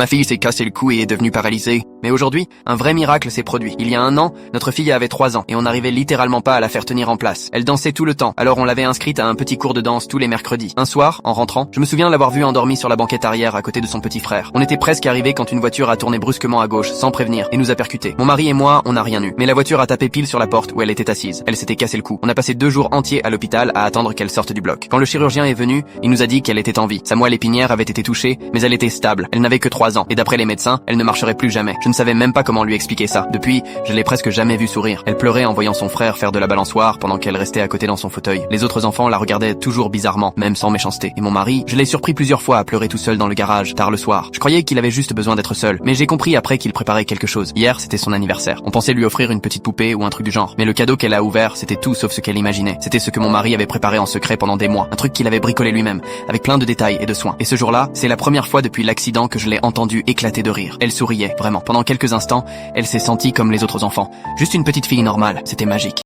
Ma fille s'est cassé le cou et est devenue paralysée. Mais aujourd'hui, un vrai miracle s'est produit. Il y a un an, notre fille avait 3 ans et on n'arrivait littéralement pas à la faire tenir en place. Elle dansait tout le temps, alors on l'avait inscrite à un petit cours de danse tous les mercredis. Un soir, en rentrant, je me souviens l'avoir vue endormie sur la banquette arrière à côté de son petit frère. On était presque arrivés quand une voiture a tourné brusquement à gauche, sans prévenir, et nous a percutés. Mon mari et moi, on n'a rien eu. Mais la voiture a tapé pile sur la porte où elle était assise. Elle s'était cassé le cou. On a passé 2 jours entiers à l'hôpital à attendre qu'elle sorte du bloc. Quand le chirurgien est venu, il nous a dit qu'elle était en vie. Sa moelle épinière avait été touchée, mais elle était stable. Elle n'avait que 3 ans, et d'après les médecins, elle ne marcherait plus jamais. Je ne savais même pas comment lui expliquer ça. Depuis, je l'ai presque jamais vue sourire. Elle pleurait en voyant son frère faire de la balançoire pendant qu'elle restait à côté dans son fauteuil. Les autres enfants la regardaient toujours bizarrement, même sans méchanceté. Et mon mari, je l'ai surpris plusieurs fois à pleurer tout seul dans le garage, tard le soir. Je croyais qu'il avait juste besoin d'être seul, mais j'ai compris après qu'il préparait quelque chose. Hier, c'était son anniversaire. On pensait lui offrir une petite poupée ou un truc du genre. Mais le cadeau qu'elle a ouvert, c'était tout sauf ce qu'elle imaginait. C'était ce que mon mari avait préparé en secret pendant des mois. Un truc qu'il avait bricolé lui-même, avec plein de détails et de soins. Et ce jour-là, c'est la première fois depuis l'accident que je l'ai entendue éclater de rire. Elle souriait, vraiment. Pendant quelques instants, elle s'est sentie comme les autres enfants. Juste une petite fille normale. C'était magique.